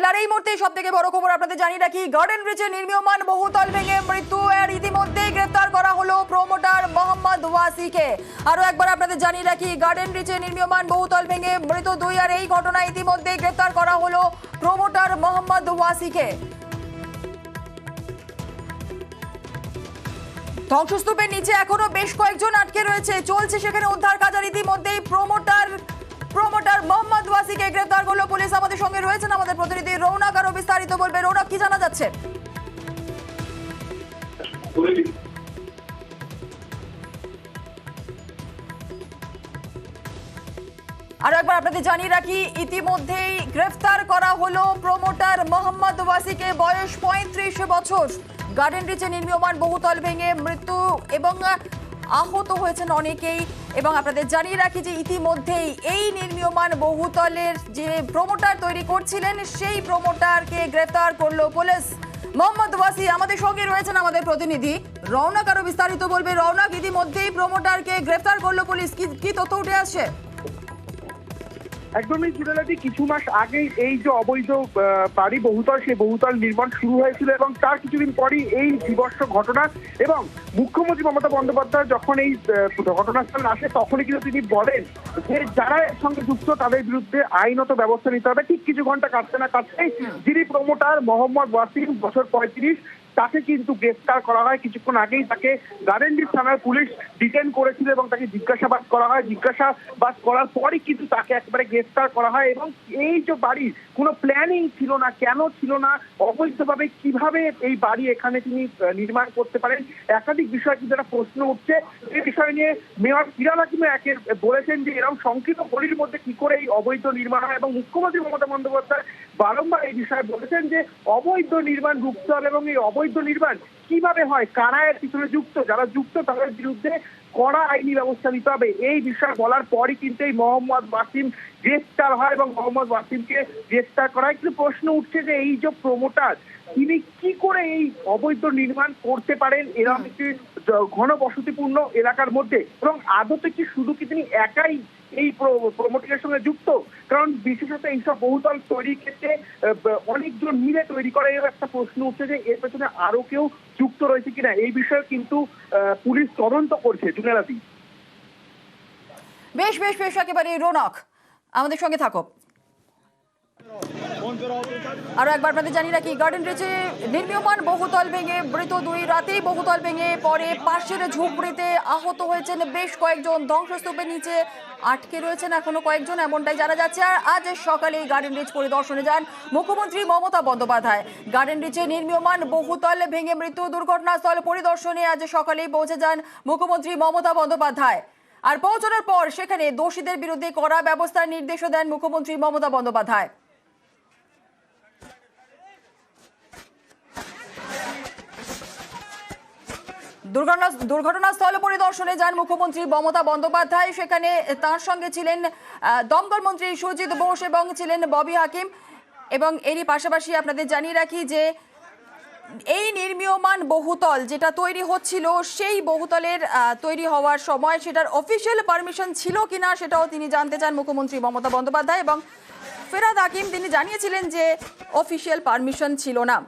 আর এই মুহূর্তে সব থেকে বড় খবর আপনাদের জানিয়ে রাখি, গার্ডেন ব্রিজে নির্মীয়মান বহুতল ভেঙে মৃত্যু। আর ইতিমধ্যেই গ্রেফতার করা হলো প্রমোটার মোহাম্মদ ওয়াসিকে। আরো একবার আপনাদের জানিয়ে রাখি, গার্ডেন ব্রিজে নির্মীয়মান বহুতল ভেঙে মৃত্যু 2। আর এই ঘটনায় ইতিমধ্যেই গ্রেফতার করা হলো প্রমোটার মোহাম্মদ ওয়াসিকে। ধ্বংসস্তূপের নিচে এখনো বেশ কয়েকজন আটকে রয়েছে, চলছে সেখানে উদ্ধার কাজ। আর ইতিমধ্যেই প্রমোটার মোহাম্মদ ওয়াসিকে গ্রেফতার করলো পুলিশ। আমাদের সঙ্গে রয়েছেন আমাদের প্রতিনিধি রৌনক, আরো বিস্তারিত বলবে। রৌনক, কি জানা যাচ্ছে? আরো একবার আপনাদের জানিয়ে রাখি, ইতিমধ্যেই গ্রেফতার করা হলো প্রমোটার মোহাম্মদ ওয়াসিকে। বয়স 35 বছর। গার্ডেন ব্রিজে নির্মীয়মান বহুতল ভেঙে মৃত্যু এবং আহত হয়েছেন অনেকেই। এবং আপনাদের জানিয়ে রাখি যে ইতিমধ্যেই এই নির্মীয়মান বহুতলের যে প্রমোটার তৈরি করছিলেন সেই প্রমোটারকে গ্রেফতার করলো পুলিশ। মোহাম্মদ ওয়াসি আমাদের সঙ্গে রয়েছেন আমাদের প্রতিনিধি রৌনক, আরো বিস্তারিত বলবে। রৌনক, ইতিমধ্যেই প্রমোটারকে গ্রেফতার করলো পুলিশ, কি তথ্য উঠে আসছে? একদমই জুড়েলাটি কিছু মাস আগে এই যে অবৈধ বাড়ি বহুতল, সেই বহুতল নির্মাণ শুরু হয়েছিল এবং তার কিছুদিন পরই এই বিভৎস ঘটনা। এবং মুখ্যমন্ত্রী মমতা বন্দ্যোপাধ্যায় যখন এই ঘটনাস্থলে আসে তখনই কিন্তু তিনি বলেন যে যারা এর সঙ্গে যুক্ত তাদের বিরুদ্ধে আইনত ব্যবস্থা নিতে হবে। ঠিক কিছু ঘন্টা কাটতে না কাটতেই যিনি প্রমোটার মোহাম্মদ ওয়াসিম, বছর 35, তাকে কিন্তু গ্রেফতার করা হয়। কিছুক্ষণ আগেই তাকে গার্ডেন ব্রিজ থানার পুলিশ ডিটেন করেছিল এবং তাকে জিজ্ঞাসাবাদ করা হয়। জিজ্ঞাসাবাদ করার পরই কিন্তু তাকে একেবারে গ্রেফতার করা হয়। এবং এই যে বাড়ির কোনো প্ল্যানিং ছিল না, কেন ছিল না, অবৈধভাবে কিভাবে এই বাড়ি এখানে তিনি নির্মাণ করতে পারেন, একাধিক বিষয় কিন্তু একটা প্রশ্ন উঠছে। এই বিষয় নিয়ে মেয়র ফিরহাদ হাকিম বলেছেন যে এরকম সংকীর্ণ গলির মধ্যে কি করে এই অবৈধ নির্মাণ হয়। এবং মুখ্যমন্ত্রী মমতা বন্দ্যোপাধ্যায় বারংবার এই বিষয়ে বলেছেন যে অবৈধ নির্মাণ রুখতে হবে এবং এই অবৈধ নির্মাণ কিভাবে হয়, কারা এর পিছনে যুক্ত, যারা যুক্ত তাদের বিরুদ্ধে কড়া আইনি ব্যবস্থা নিতে হবে। এই বিষয়ে বলার পরই কিন্তু এই মোহাম্মদ ওয়াসিম গ্রেফতার হয় এবং মোহাম্মদ ওয়াসিমকে গ্রেফতার করা হয়। কিন্তু প্রশ্ন উঠছে যে এই যে প্রমোটার, তিনি কি করে এই অবৈধ নির্মাণ করতে পারেন এরকম একটি ঘনবসতিপূর্ণ এলাকার মধ্যে, এবং আদতে কি শুধু কি তিনি একাই এই প্রমোটিংয়ের সঙ্গে যুক্ত? কারণ বিশেষত এইসব বহুতল তৈরির ক্ষেত্রে অনেকজন মিলে তৈরি করে, এর একটা প্রশ্ন উঠছে যে এর পেছনে আরো কেউ যুক্ত রয়েছে কিনা। এই বিষয়ে কিন্তু পুলিশ তদন্ত করছে। জুনেলাদি, বেশ বেশ বেশ একেবারে রৌনক, আমাদের সঙ্গে থাকো। আরো একবার আপনাদের জানিয়ে রাখি, গার্ডেন ব্রিজে নির্মীয়মান বহুতল ভেঙে মৃত 2। রাতেই বহুতল ভেঙে পরে পাশের ঝুপড়িতে আহত হয়েছেন বেশ কয়েকজন। ধ্বংসস্তূপের নিচে আটকে রয়েছেন এখনো কয়েকজন, এমনটাই জানা যাচ্ছে। আর আজ সকালে গার্ডেন ব্রিজ পরিদর্শনে যান মুখ্যমন্ত্রী মমতা বন্দ্যোপাধ্যায়। গার্ডেন ব্রিজে নির্মীয়মান বহুতল ভেঙে মৃত্যু দুর্ঘটনাস্থল পরিদর্শনে আজ সকালেই পৌঁছে যান মুখ্যমন্ত্রী মমতা বন্দ্যোপাধ্যায়। আর পৌঁছানোর পর সেখানে দোষীদের বিরুদ্ধে কড়া ব্যবস্থার নির্দেশও দেন মুখ্যমন্ত্রী মমতা বন্দ্যোপাধ্যায়। দুর্ঘটনাস্থল পরিদর্শনে যান মুখ্যমন্ত্রী মমতা বন্দ্যোপাধ্যায়। সেখানে তার সঙ্গে ছিলেন দমকল মন্ত্রী সুজিত বোস এবং ছিলেন ববি হাকিম। এবং এরই পাশাপাশি আপনাদের জানিয়ে রাখি যে এই নির্মীয়মান বহুতল যেটা তৈরি হচ্ছিল, সেই বহুতলের তৈরি হওয়ার সময় সেটার অফিসিয়াল পারমিশন ছিল কিনা সেটাও তিনি জানতে চান মুখ্যমন্ত্রী মমতা বন্দ্যোপাধ্যায়। এবং ফিরহাদ হাকিম তিনি জানিয়েছিলেন যে অফিসিয়াল পারমিশন ছিল না।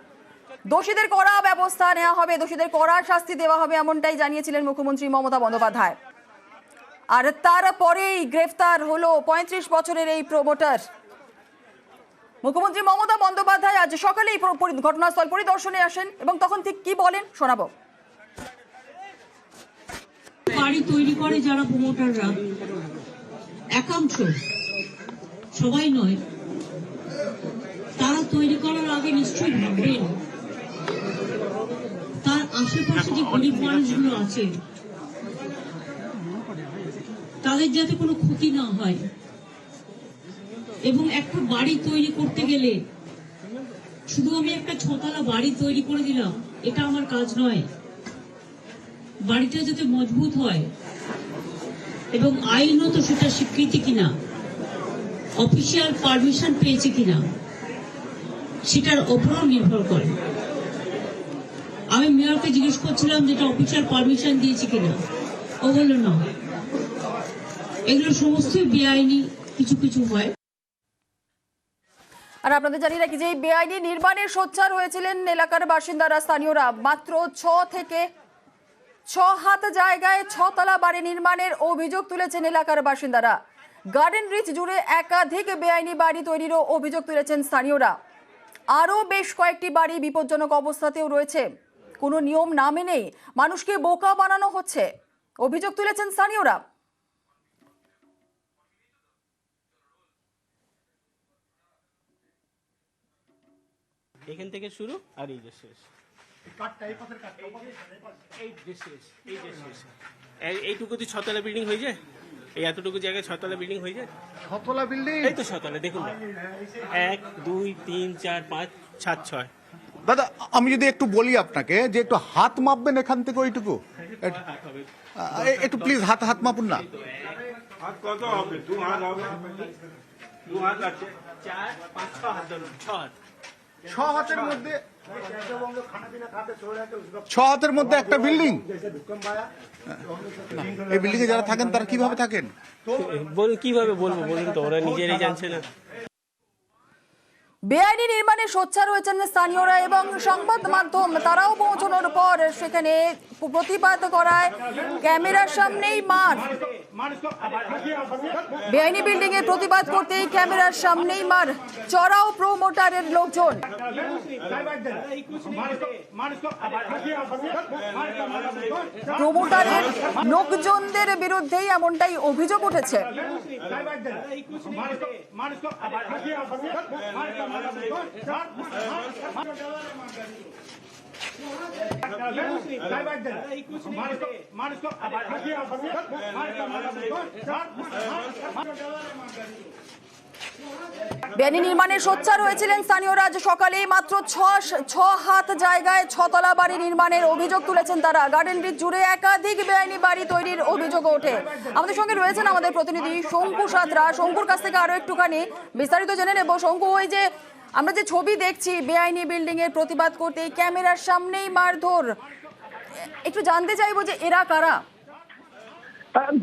দোষীদের কড়া ব্যবস্থা নেওয়া হবে, দোষীদের কড়া শাস্তি দেওয়া হবে, এমনটাই জানিয়েছিলেন মুখ্যমন্ত্রী মমতা বন্দ্যোপাধ্যায়। আর তারপরেই গ্রেফতার হলো 35 বছরের এই প্রমোটার। মুখ্যমন্ত্রী মমতা বন্দ্যোপাধ্যায় আজ সকালেই ঘটনাস্থল পরিদর্শনে আসেন এবং তখন ঠিক কি বলেন শোনাবো। বাড়ি তৈরি করে যারা প্রমোটাররা, একাংশ, সবাই নয়, তারা তৈরি করার আগে নিশ্চয়ই ভাববেন তার আশেপাশে যে গরিব মানুষগুলো আছে তাদের যাতে কোনো ক্ষতি না হয়। এবং একটা বাড়ি তৈরি করতে গেলে শুধু আমি একটা 6তলা বাড়ি তৈরি করে দিলাম এটা আমার কাজ নয়। বাড়িটা যাতে মজবুত হয় এবং আইনত সেটা স্বীকৃতি কিনা, অফিসিয়াল পারমিশন পেয়েছে কিনা, সেটার ওপরও নির্ভর করে। আমি মেয়রকে জিজ্ঞেস করছিলাম যেটা অফিসিয়াল পারমিশন দিয়েছে কিনা, ও বলল না। এগুলো সমস্তই বেআইনি কিছু কিছু হয়। আর আপনাদের জানিয়ে রাখি যে এই বেআইনি নির্মাণের সোচ্চার হয়েছিলেন এলাকার বাসিন্দারা, স্থানীয়রা। মাত্র 6 থেকে 6 হাত জায়গায় 6 তলা বাড়ি নির্মাণের অভিযোগ তুলেছেন এলাকার বাসিন্দারা। গার্ডেন রিচ জুড়ে একাধিক বেআইনি বাড়ি তৈরিরও অভিযোগ তুলেছেন স্থানীয়রা। আরও বেশ কয়েকটি বাড়ি বিপজ্জনক অবস্থাতেও রয়েছে। কোনো নিয়ম না মেনেই মানুষকে বোকা বানানো হচ্ছে, অভিযোগ তুলেছেন স্থানীয়রা। এখান থেকে শুরু আর এই যে শেষ, এই যে শেষ, এই যে শেষ। এইটুকু তো 6 তলা বিল্ডিং হয়ে যায়, এই এতটুকু জায়গায় 6 তলা বিল্ডিং হয়ে যায়। 6 তলা বিল্ডিং, এই তো 6 তলা দেখুন না, 1 2 3 4 5 7 6। দাদা আমি যদি একটু বলি আপনাকে যে একটু হাত মাপবেন এখান থেকে ওইটুকু, একটু প্লিজ হাত মাপুন না। হাত কত হবে? 2 হাত হবে, 2 হাত আছে, 4 5 6 হাত ধরুন, 6 হাত। 6 হাতের মধ্যে 6 হাতের মধ্যে একটা বিল্ডিং। এই বিল্ডিং এ যারা থাকেন তারা কিভাবে থাকেন? বলুন কিভাবে বলবো, বলুন তো, ওরা নিজেরাই জানছে না। বেআইনি নির্মাণে সোচ্চার হয়েছেন স্থানীয়রা এবং সংবাদ মাধ্যম তারাও পৌঁছানোর পর সেখানে প্রতিবাদ করায় ক্যামেরার সামনেই মার। বেআইনি বিল্ডিং এর প্রতিবাদ করতেই ক্যামেরার সামনেই মার, চড়াও প্রমোটারের লোকজন। প্রমোটারের লোকজনদের বিরুদ্ধেই এমনটাই অভিযোগ উঠেছে। বেআইনি নির্মাণে সোচ্চার হয়েছিলেন স্থানীয়রা। আজ সকালেই মাত্র 6 হাত জায়গায় 6 তলা বাড়ি নির্মাণের অভিযোগ তুলেছেন তারা। গার্ডেন রিচ জুড়ে একাধিক বেআইনি বাড়ি তৈরির অভিযোগ ওঠে। আমাদের সঙ্গে রয়েছেন আমাদের প্রতিনিধি শঙ্কু সাঁতরা। শঙ্কুর কাছ থেকে আরো একটুখানি বিস্তারিত জেনে নেব। শঙ্কু, ওই যে আমরা যে ছবি দেখছি বেআইনি বিল্ডিং এর প্রতিবাদ করতে ক্যামেরার সামনেই মারধর, একটু জানতে চাইবো যে এরা কারা?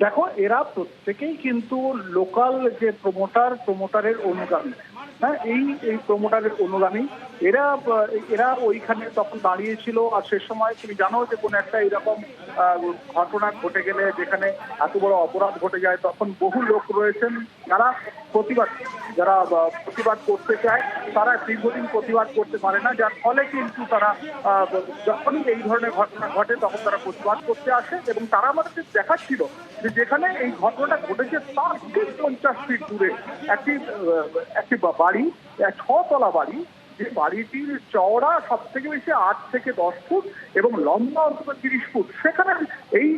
দেখো, এরা প্রত্যেকেই কিন্তু লোকাল যে প্রমোটারের অনুগামী। হ্যাঁ, এই প্রমোটারের অনুগামী এরা ওইখানে তখন দাঁড়িয়েছিল। আর সে সময় তুমি জানো যে কোনো একটা এরকম ঘটনা ঘটে গেলে, যেখানে এত বড় অপরাধ ঘটে যায়, তখন বহু লোক রয়েছেন যারা প্রতিবাদ করতে চায়। তারা দীর্ঘদিন প্রতিবাদ করতে পারে না, যার ফলে কিন্তু তারা যখনই এই ধরনের ঘটনা ঘটে তখন তারা প্রতিবাদ করতে আসে। এবং তারা আমাদেরকে দেখাচ্ছিল যে যেখানে এই ঘটনাটা ঘটেছে তার ঠিক 50 ফিট দূরে একটি বাড়ি, 6 তলা বাড়ি, যে বাড়িটির চওড়া সব থেকে বেশি 8 থেকে 10 ফুট এবং লম্বা অন্তত 30 ফুট। সেখানে এই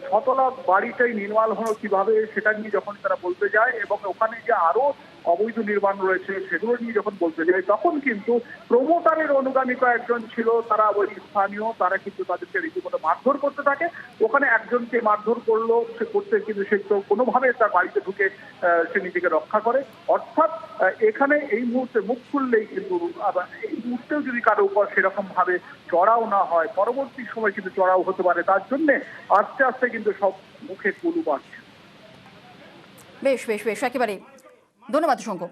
6 তলা বাড়িটাই নির্মাণ হলো কিভাবে সেটা নিয়ে যখন তারা বলতে যায় এবং ওখানে যে আরো অবৈধ নির্মাণ রয়েছে সেগুলো নিয়ে যখন বলতে যায়, তখন কিন্তু প্রমোটারের অনুগামী কয়েকজন ছিল, তারা ওই স্থানীয়, তারা কিন্তু তাদেরকে রীতিমতো মারধর করতে থাকে। ওখানে একজনকে মারধর করলো, সে করতে কিন্তু সে তো কোনোভাবে তার বাড়িতে ঢুকে সে নিজেকে রক্ষা করে। অর্থাৎ এখানে এই মুহূর্তে মুখ খুললেই কিন্তু, এই মুহূর্তেও যদি কারো উপর সেরকম ভাবে চড়াও না হয়, পরবর্তী সময় কিন্তু চড়াও হতে পারে। তার জন্যে আস্তে আস্তে কিন্তু সব মুখে কুলু বাড়ছে। বেশ, একেবারে ধন্যবাদ শঙ্কু।